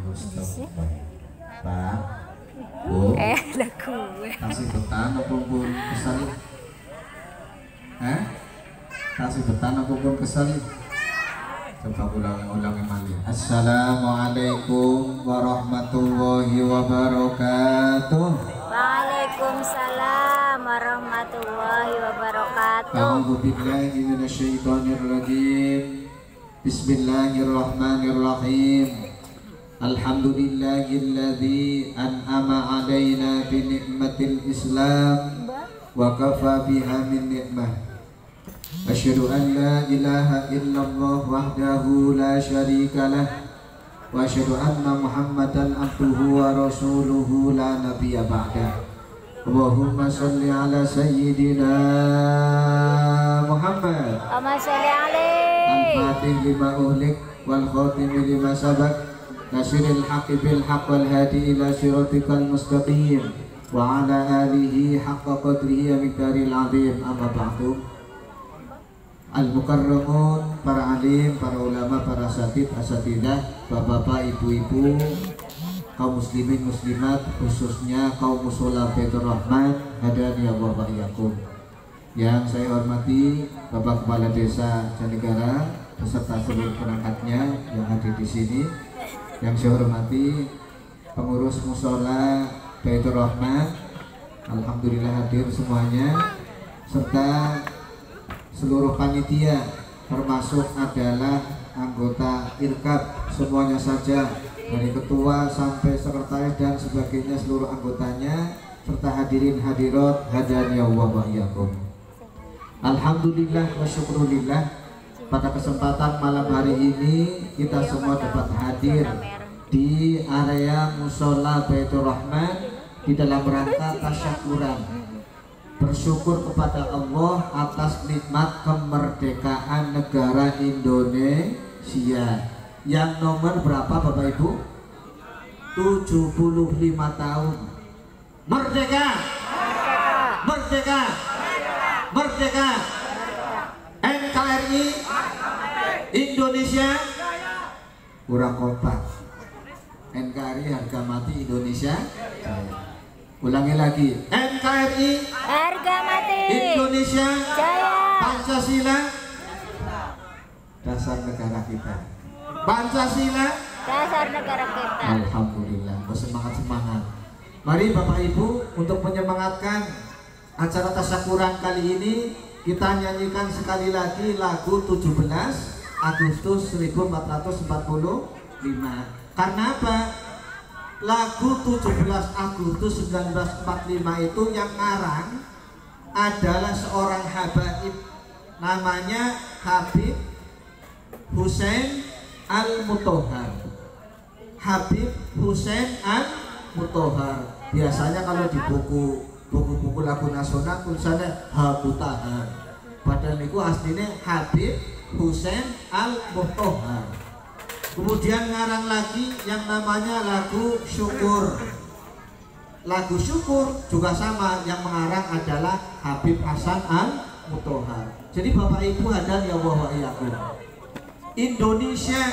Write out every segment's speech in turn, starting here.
Pak, Bu, lah gue. kasih betan apa pun kesalip? Kasih betan apa pun kesalip? Coba ulangi malih. Assalamualaikum warahmatullahi wabarakatuh. Waalaikumsalam warahmatullahi wabarakatuh. A'udzu billahi minasyaitonir rajim. Bismillahirrahmanirrahim. Alhamdulillahilladzi an'ama 'alaina bi ni'matil Islam wa kafa biha min ni'mah. Asyhadu an la ilaha illallah wahdahu la syarika lah wa asyhadu anna Muhammadan abduhu wa rasuluhu la nabiyya ba'dah. Allahumma shalli ala sayyidina Muhammad. Allahumma shalli alaihi. Al-Fatih lima uhlik wal khatim lima sabaq. Nasiril haqqi bil haqq wal hadi ila siratikal mustaqim wa ala alihi haqqa qadrihi wa miqdaril azim. Amma ba'du. Al-mukarramun, para alim, para ulama, para asatid, asatidah, bapak-bapak, ibu-ibu, kaum muslimin muslimat, khususnya kaum mushola Baitur Rahman, hadani Allah wa iyyakum. Yang saya hormati Bapak Kepala Desa Janegara beserta seluruh perangkatnya yang hadir di sini. Yang saya hormati pengurus mushola Baitur Rahman, alhamdulillah hadir semuanya, serta seluruh panitia termasuk adalah anggota irkab semuanya saja, dari ketua sampai sekretaris dan sebagainya, seluruh anggotanya, serta hadirin hadirat hadani Allah wa iyyakum. Alhamdulillah wa syukrulillah, pada kesempatan malam hari ini kita semua dapat hadir di area mushola Baitur Rahman di dalam rangka tasyakuran, bersyukur kepada Allah atas nikmat kemerdekaan negara Indonesia yang nomor berapa Bapak Ibu? 75 tahun. Merdeka! Merdeka! Merdeka! NKRI Indonesia kurang kompak. NKRI harga mati Indonesia. Ulangi lagi. NKRI Harga mati Indonesia Jaya. Pancasila dasar negara kita. Pancasila Dasar negara kita. Alhamdulillah, bersemangat-semangat. Mari Bapak Ibu, untuk menyemangatkan acara tasyakuran kali ini, kita nyanyikan sekali lagi lagu 17 Agustus 1445. Karena apa? Lagu 17 Agustus 1945 itu yang ngarang adalah seorang habaib, namanya Habib Hussein Al-Mutahhar. Habib Hussein Al-Mutahhar. Biasanya kalau di buku lagu nasional tulisannya Habutahar, padahal itu aslinya Habib Hussein Al-Mutahhar. Kemudian ngarang lagi yang namanya lagu syukur. Lagu syukur juga sama, yang mengarang adalah Habib Hasan Al-Mutahhar. Jadi Bapak Ibu hadani Allah wa iyyakum. Indonesia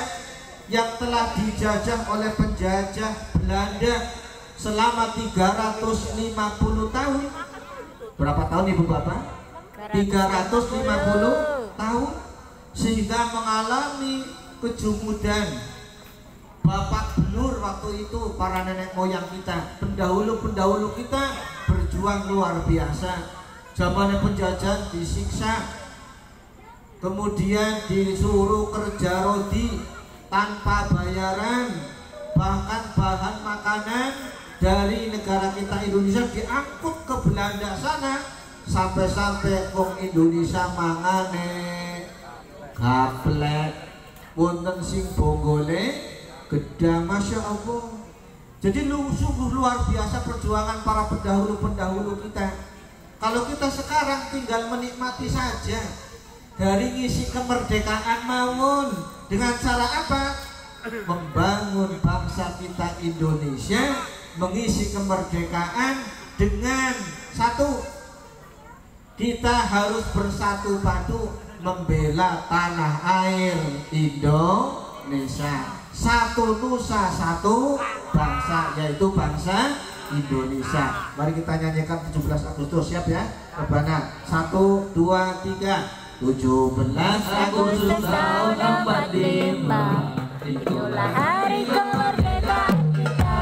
yang telah dijajah oleh penjajah Belanda selama 350 tahun. Berapa tahun Ibu Bapak? 350 tahun, sehingga mengalami kejumudan bapak belur waktu itu. Para nenek moyang kita, pendahulu kita berjuang luar biasa. Zamannya penjajahan disiksa, kemudian disuruh kerja rodi tanpa bayaran, bahkan bahan makanan dari negara kita Indonesia diangkut ke Belanda sana, sampai-sampai wong Indonesia mangane gaplek, wonten sing bonggole gedang, Masya Allah. Jadi sungguh luar biasa perjuangan para pendahulu-pendahulu kita. Kalau kita sekarang tinggal menikmati saja dari ngisi kemerdekaan mawon, dengan cara apa? Membangun bangsa kita Indonesia, mengisi kemerdekaan dengan satu, kita harus bersatu padu membela tanah air Indonesia. satu nusa satu bangsa, yaitu bangsa Indonesia. Mari kita nyanyikan 17 Agustus, siap ya? Rebana 1, 2, 3. 17 Agustus tahun 45, itulah hari kemerdekaan kita.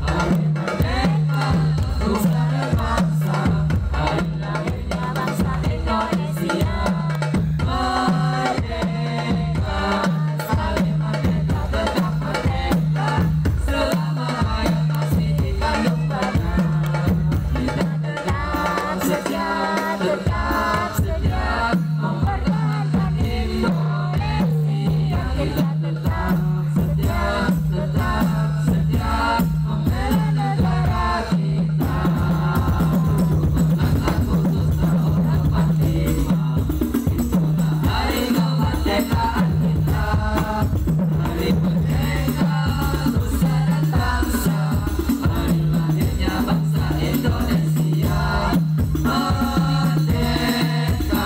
Hari merdeka, nusa dan bangsa, hari lahirnya bangsa Indonesia. Merdeka, saling merdeka, tetap merdeka, selama hayat masih dikandung badan. Kita tetap setia, tetap setia, mempertahankan Indonesia. Kita tetap setia, tetap setia, membela negara kita. 17 Agustus tahun 45, itulah hari kemerdekaan kita. Hari merdeka, nusa dan bangsa, hari lahirnya bangsa Indonesia. Merdeka,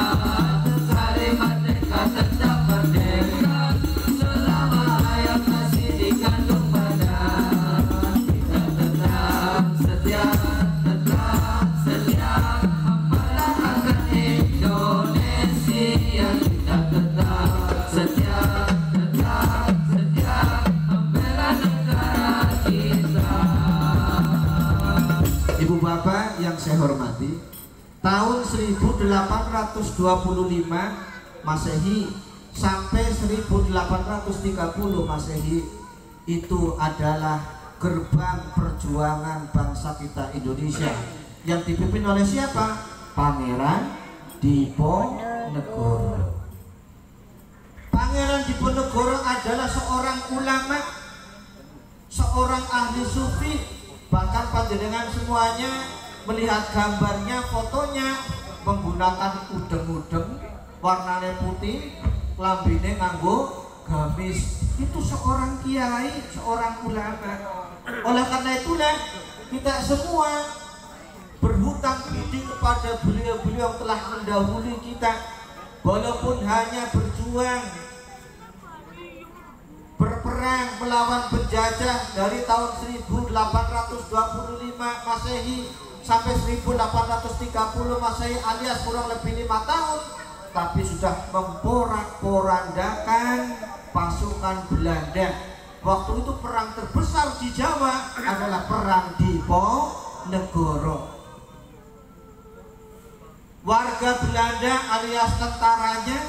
hari merdeka, tetap merdeka, selama hayat masih dikandung badan. Kita tetap setia, mempertahankan Indonesia. Kita tetap setia, membela negara kita. Ibu bapak yang saya hormati, tahun 1825 Masehi sampai 1830 Masehi itu adalah gerbang perjuangan bangsa kita Indonesia yang dipimpin oleh siapa? Pangeran Diponegoro. Pangeran Diponegoro adalah seorang ulama, seorang ahli sufi. Bahkan panjenengan semuanya melihat gambarnya, fotonya menggunakan udeng-udeng warnanya putih, lambine nganggo gamis. Itu seorang kiai, seorang ulama. Oleh karena itulah kita semua berhutang budi kepada beliau-beliau yang telah mendahului kita, walaupun hanya berjuang berperang melawan penjajah dari tahun 1825 Masehi sampai 1830 Masehi, alias kurang lebih 5 tahun, tapi sudah memporak-porandakan pasukan Belanda. Waktu itu perang terbesar di Jawa adalah perang Diponegoro. Warga Belanda alias tentaranya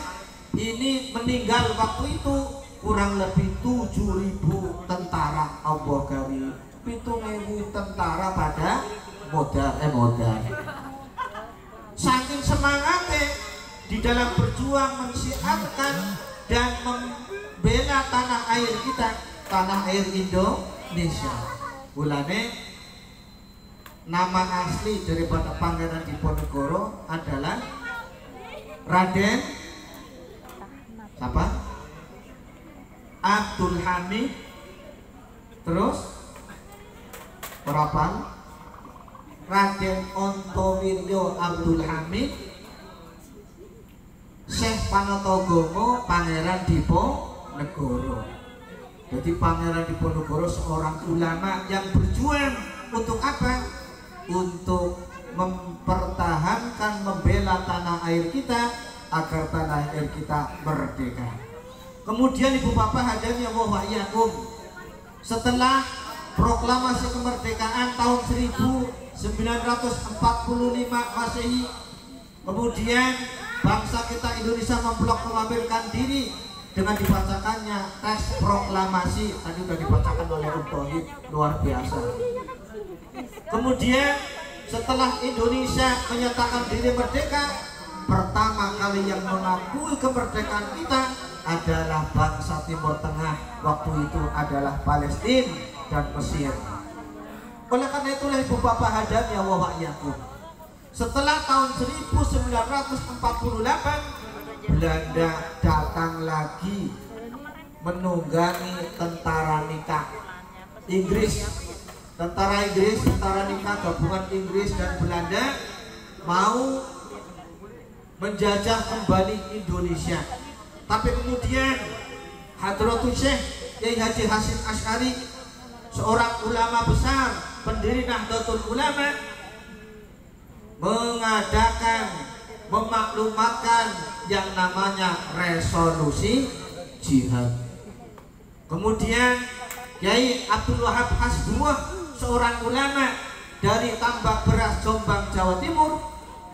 ini meninggal waktu itu kurang lebih 7.000 tentara. Allah gawi 7.000 tentara pada modal. Saking semangatnya di dalam berjuang mensiarkan dan membela tanah air kita, tanah air Indonesia. Mulane nama asli daripada Pangeran Diponegoro adalah Raden siapa? Abdul Hamid, terus Perapan Raden Ontowiryo Abdul Hamid, Syekh Panotogomo Pangeran Diponegoro. Jadi Pangeran Diponegoro seorang ulama yang berjuang untuk apa? Untuk mempertahankan, membela tanah air kita agar tanah air kita merdeka. Kemudian ibu bapak hadirin wa iyyakum, setelah proklamasi kemerdekaan tahun 1945 Masehi, kemudian bangsa kita Indonesia memproklamirkan diri dengan dibacakannya teks proklamasi. Tadi sudah dibacakan oleh Utohid, luar biasa. Kemudian setelah Indonesia menyatakan diri merdeka, pertama kali yang mengakui kemerdekaan kita adalah bangsa Timur Tengah. Waktu itu adalah Palestina dan Mesir. Oleh karena itulah ibu bapak hadirin ya wa iyyakum, setelah tahun 1948 Belanda datang lagi menunggangi tentara nikah Inggris. Tentara Inggris, tentara nikah gabungan Inggris dan Belanda mau menjajah kembali Indonesia. Tapi kemudian Hadratus Syekh Kiai Haji Hasyim Asy'ari, seorang ulama besar, pendiri Nahdlatul Ulama, mengadakan, memaklumatkan yang namanya resolusi jihad. Kemudian Kiai Abdul Wahab Hasbuah, seorang ulama dari Tambak Beras, Jombang, Jawa Timur,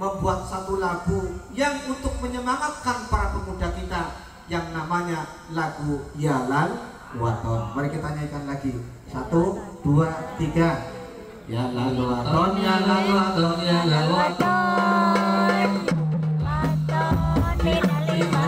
membuat satu lagu yang untuk menyemangatkan para pemuda kita yang namanya lagu Yalal Waton. Mari kita nyanyikan lagi. 1, 2, 3. Yalal Waton, Yalal Waton, Yalal Waton. Waton minalima.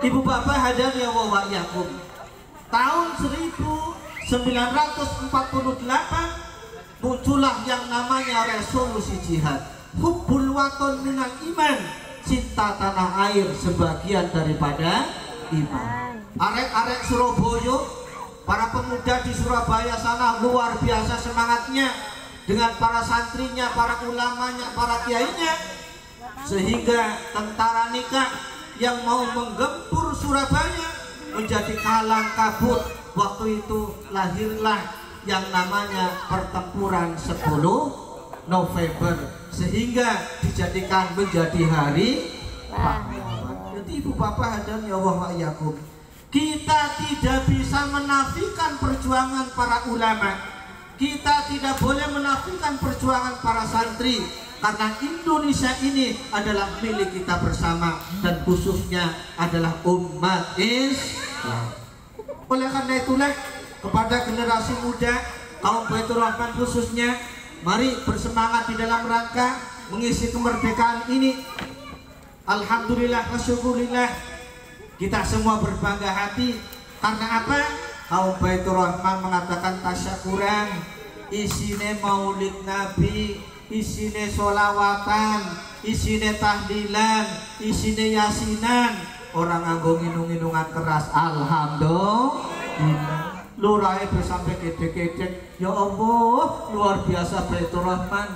Ibu bapak hadani wa wa'yakum. Tahun 1948 muncullah yang namanya resolusi jihad. Hubbul waton minal iman, cinta tanah air sebagian daripada iman. Arek-arek Surabaya, para pemuda di Surabaya sana luar biasa semangatnya dengan para santrinya, para ulamanya, para kiainya, sehingga tentara nikah yang mau menggempur Surabaya menjadi kalang kabut. Waktu itu lahirlah yang namanya pertempuran 10 November, sehingga dijadikan menjadi hari pahlawan. Jadi ibu bapak dan ya Allah wa'yakum, kita tidak bisa menafikan perjuangan para ulama, kita tidak boleh menafikan perjuangan para santri, karena Indonesia ini adalah milik kita bersama, dan khususnya adalah umat Islam. Oleh karena itulah kepada generasi muda, kaum Baitur Rahman khususnya, mari bersemangat di dalam rangka mengisi kemerdekaan ini. Alhamdulillah, wasyukurillah, kita semua berbangga hati. Karena apa? Kaum Baitur Rahman mengatakan tasyakuran, isine maulid Nabi, isine solawatan, isine tahlilan, isine yasinan. Orang nganggo nginung-nginungan keras. Alhamdulillah, lurahe sampai gede-gede. Ya Allah, luar biasa Baitur Rahman.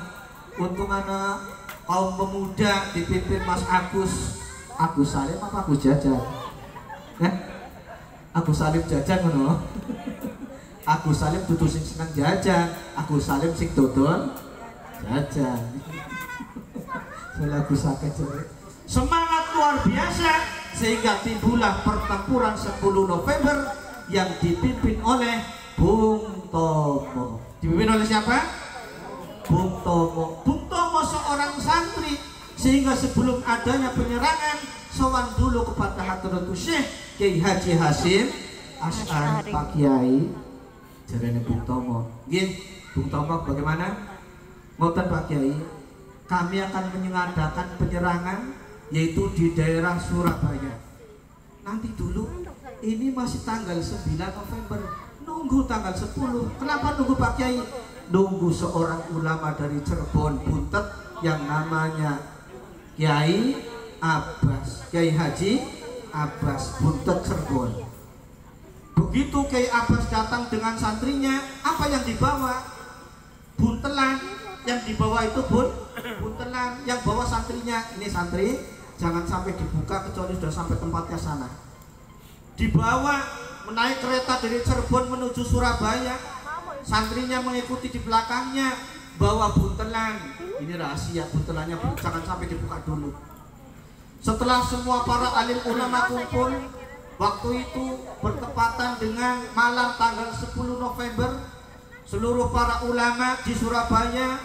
Untung anak kaum pemuda dipimpin Mas Agus Salim apa Agus Jajan? Agus Salim jajan ngono. Agus Salim dudu sing seneng jajan, Agus Salim sing dodol jajan. Salah Agus akeh jare. Semangat luar biasa, sehingga timbullah pertempuran 10 November yang dipimpin oleh Bung Tomo. Dipimpin oleh siapa? Bung Tomo. Bung Tomo seorang santri, sehingga sebelum adanya penyerangan sowan dulu kepada Hadratus Syekh Kiai Haji Hasyim Asy'ari Pak Kiai jarene Bung Tomo. Nggih, Bung Tomo bagaimana? Ngoten Pak Kiai, kami akan mengadakan penyerangan yaitu di daerah Surabaya. Nanti dulu, ini masih tanggal 9 November, nunggu tanggal 10. Kenapa nunggu Pak Kiai? Nunggu seorang ulama dari Cirebon Buntet yang namanya Kiai Abbas, Kiai Haji Abbas Buntet Cirebon. Begitu Kiai Abbas datang dengan santrinya, apa yang dibawa? Buntelan. Yang dibawa itu buntelan. Yang bawa santrinya, ini santri jangan sampai dibuka kecuali sudah sampai tempatnya sana. Dibawa menaik kereta dari Cirebon menuju Surabaya, santrinya mengikuti di belakangnya, bawa buntelan. Ini rahasia, buntelannya jangan sampai dibuka dulu. Setelah semua para alim ulama kumpul, waktu itu bertepatan dengan malam tanggal 10 November, seluruh para ulama di Surabaya,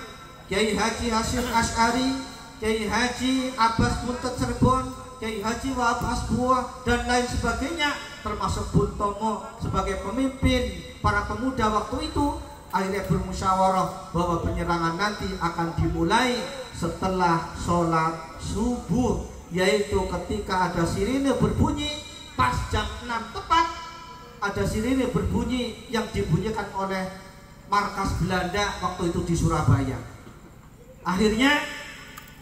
Kiai Haji Hasyim Asy'ari, Kiai Haji Abbas Buntet Cirebon, Kiai Haji Wahab Hasbuah, dan lain sebagainya, termasuk Bung Tomo sebagai pemimpin para pemuda waktu itu, akhirnya bermusyawarah bahwa penyerangan nanti akan dimulai setelah sholat subuh, yaitu ketika ada sirine berbunyi pas jam 6 tepat, ada sirine berbunyi yang dibunyikan oleh markas Belanda waktu itu di Surabaya. Akhirnya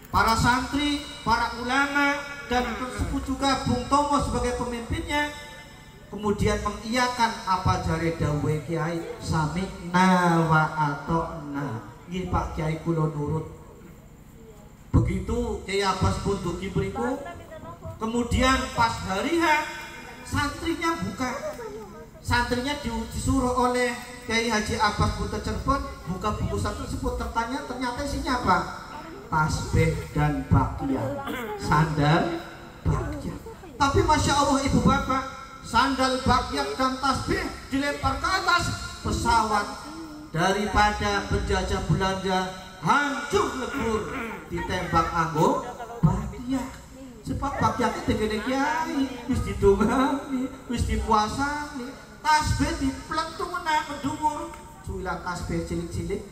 para santri, para ulama, dan tersebut juga Bung Tomo sebagai pemimpinnya kemudian mengiyakan apa jare dawuh Kiai, sami'na wa ata'na. Nggih Pak Kiai kula nurut. Begitu Kiai Abbas pun dugi mriku. Kemudian pas hari H, santrinya buka. Santrinya disuruh oleh Kiai Haji Abbas Buntet Cirebon buka bungkusan tersebut. Ternyata isinya apa? Tasbih dan bakia, sandal bakia. Tapi masya Allah ibu bapak, sandal bakia dan tasbih dilempar ke atas pesawat, daripada penjajah Belanda hancur lebur ditembak anggo bakia. Sebab bakia itu gede kiai, wis didongani, wis dipuasani, tasbih diplentung menak mendumur, suilah tasbih cilik-cilik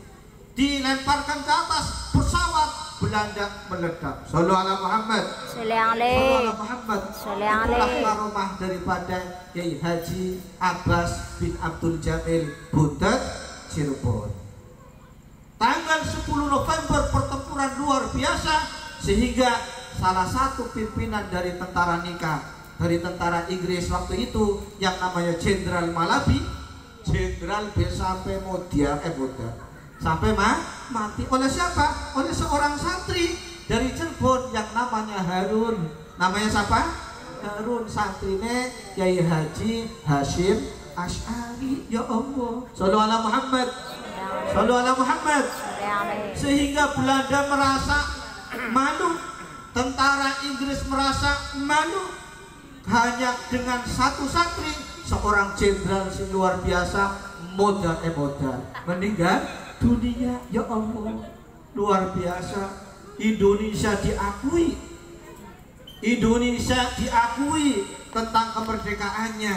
dilemparkan ke atas pesawat, Belanda meledak. Sallallahu alaihi Muhammad. Sallallahu alaihi Muhammad. Itulah karomah daripada Kiai Haji Abbas bin Abdul Jamil Buntet Cirebon. Tanggal 10 November pertempuran luar biasa, sehingga salah satu pimpinan dari tentara Nika, dari tentara Inggris waktu itu yang namanya Jenderal Malabi, Jenderal B sampai Modia sampai mati oleh siapa? Oleh seorang santri dari Cirebon yang namanya Harun. Namanya siapa? Harun, santrine Kiai Haji Hasyim Asy'ari. Ya Allah, sallallahu alaihi Muhammad, sallallahu alaihi Muhammad. Sehingga Belanda merasa malu, tentara Inggris merasa malu, hanya dengan satu santri, seorang jenderal luar biasa, modal meninggal dunia. Ya Allah, luar biasa. Indonesia diakui tentang kemerdekaannya.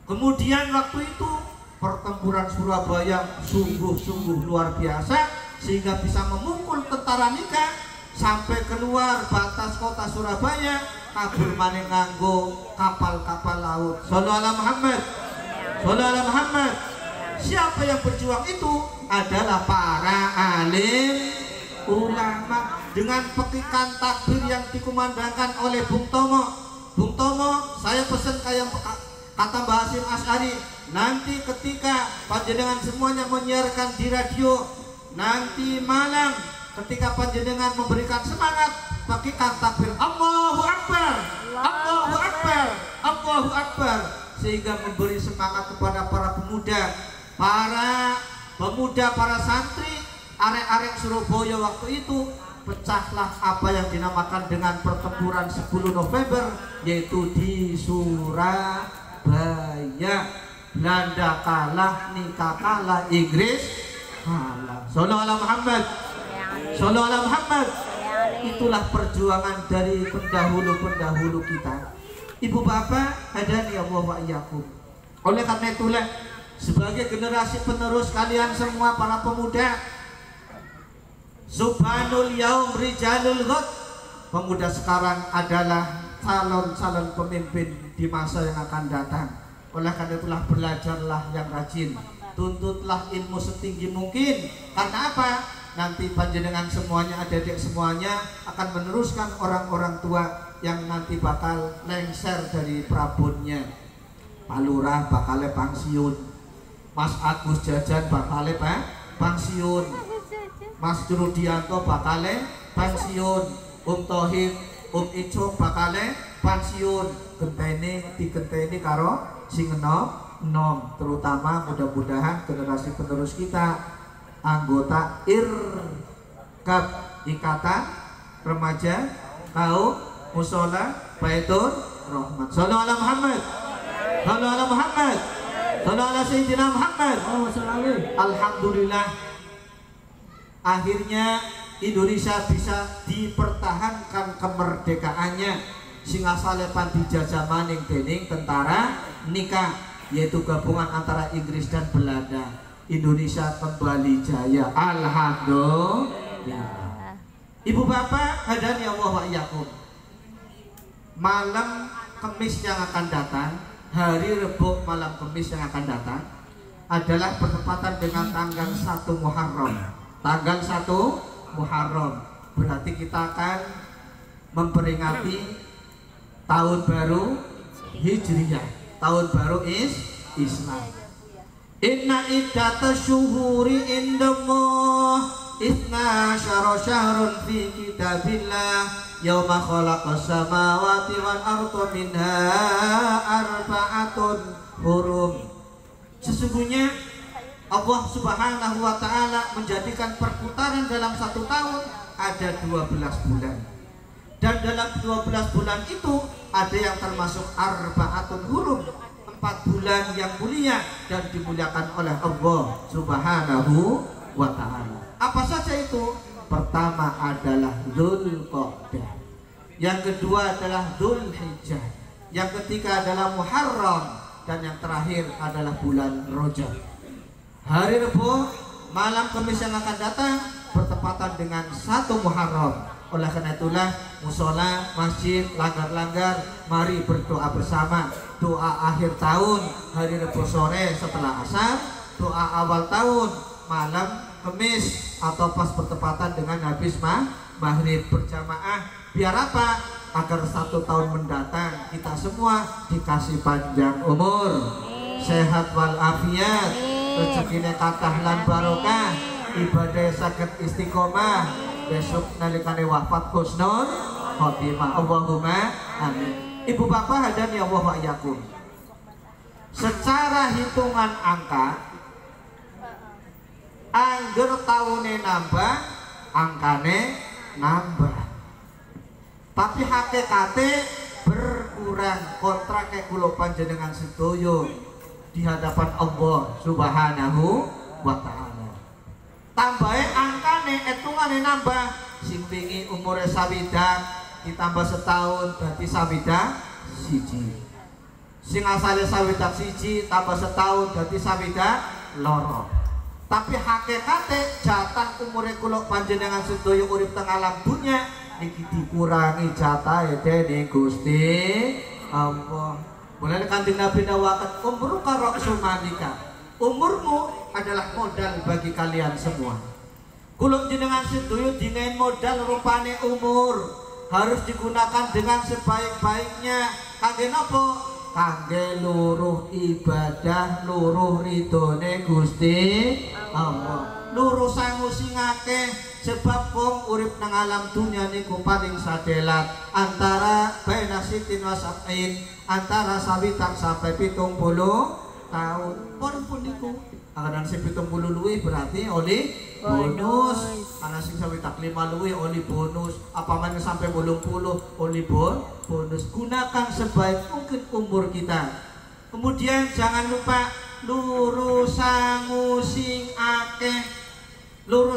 Kemudian waktu itu pertempuran Surabaya sungguh-sungguh luar biasa, sehingga bisa memukul tentara Nika sampai keluar batas kota Surabaya, kabur maning nganggo kapal-kapal laut. Sallallahu alaihi Muhammad, sallallahu alaihi Muhammad. Siapa yang berjuang itu adalah para alim ulama dengan petikan takbir yang dikumandangkan oleh Bung Tomo. Bung Tomo, saya pesan kayak kata Mbah Hasyim Asy'ari, nanti ketika panjenengan semuanya menyiarkan di radio, nanti malam ketika panjenengan memberikan semangat, petikan takbir Allahu Akbar, Allahu Akbar, Allahu Akbar, sehingga memberi semangat kepada para pemuda, para santri, arek-arek Surabaya waktu itu. Pecahlah apa yang dinamakan dengan pertempuran 10 November, yaitu di Surabaya. Belanda kalah, Nika kalah, Inggris kalah. Sallallahu alaihi Muhammad, sallallahu alaihi Muhammad. Itulah perjuangan dari pendahulu-pendahulu kita. Ibu bapak, hadani Allah wa iyyakum. Oleh karena itulah sebagai generasi penerus kalian semua para pemuda, subhanul yaum rijalul ghad, pemuda sekarang adalah calon-calon pemimpin di masa yang akan datang. Oleh karena itulah belajarlah yang rajin, tuntutlah ilmu setinggi mungkin. Karena apa? Nanti panjenengan semuanya, adik-adik semuanya akan meneruskan orang-orang tua yang nanti bakal lengser dari prabonnya. Pak Lurah bakal pensiun, Mas Agus Jajan bakal pensiun, Mas Jurudianto bakal pensiun, Tohib, Icuk bakal pensiun. Digenteni karo sing enom, terutama mudah-mudahan generasi penerus kita anggota IRKAB, Ikatan Remaja Kaum Musola Baitur Rahmat. Sallallahu alaihi Muhammad, sallallahu alaihi Muhammad, sallallahu alaihi Sayyidina Muhammad. Alhamdulillah, akhirnya Indonesia bisa dipertahankan kemerdekaannya sing asale pan dijajah maning dening tentara nikah, yaitu gabungan antara Inggris dan Belanda. Indonesia kembali jaya, alhamdulillah. Ibu bapak, hadani Allah wa iyyakum. Malam Kamis yang akan datang, hari Rebo malam Kamis yang akan datang adalah bertepatan dengan tanggal 1 Muharram. Tanggal 1 Muharram berarti kita akan memperingati tahun baru Hijriyah, tahun baru Islam. Inna iddatash syuhuri indallah Ithna syara syahrun fi kitabillah Yawma khalaqas samawati wal arda minha arba'atun hurum. Sesungguhnya Allah subhanahu wa ta'ala menjadikan perputaran dalam satu tahun ada 12 bulan. Dan dalam 12 bulan itu ada yang termasuk arba'atun hurum, 4 bulan yang mulia dan dimuliakan oleh Allah subhanahu wa ta'ala. Apa saja itu? Pertama adalah Dzulqa'dah, yang kedua adalah Dzulhijjah, yang ketiga adalah Muharram, dan yang terakhir adalah bulan Rajab. Hari Rebo malam Kamis yang akan datang bertepatan dengan 1 Muharram. Oleh karena itulah musola, masjid, langgar-langgar, mari berdoa bersama. Doa akhir tahun hari Rebo sore setelah asar, doa awal tahun malam Kamis atau pas bertepatan dengan habis maghrib berjamaah. Biar apa? Agar 1 tahun mendatang kita semua dikasih panjang umur, sehat walafiat, rezekine kathah lan barokah, ibadah saged istiqomah, besok nalikane wafat husnul khotimah. Allahumma amin. Ibu bapak hadani Allah wa iyyakum. Secara hitungan angka, angger tahunnya nambah, angkane nambah, tapi hakikate berkurang. Kontraknya kula panjenengan sedoyo di hadapan Allah subhanahu wa ta'ala. Tambahe angkane, etungane nambah. Sing wingi umure sawidak ditambah setahun dadi sawidak siji. Sing asale sawidak siji tambah setahun dadi sawidak loro. Tapi hakikate jatah umure kula panjenengan sedaya urip teng alam dunya niki dikurangi jatahe dening Gusti Allah. Mulane Kanjeng Nabi nawakan umruka ra'sul malika. Umurmu adalah modal bagi kalian semua. Kula jenengan sedaya dingin modal rupane umur harus digunakan dengan sebaik-baiknya. Kangge napa? Kangge luruh ibadah, luruh ridone Gusti Allah, luruh sangu sing akeh. Sebab wong urip nang alam dunya niku paling sadelat antara baina sitin wa sab'in, antara sawitak sampai 70 tahun. Pun niku akan sing 70 luwih berarti oleh bonus, ana sing sawitak 5 luwih oleh bonus, apa meneh sampai 80 oleh bonus. Gunakan sebaik mungkin umur kita. Kemudian jangan lupa lurus sangu sing akeh, lurus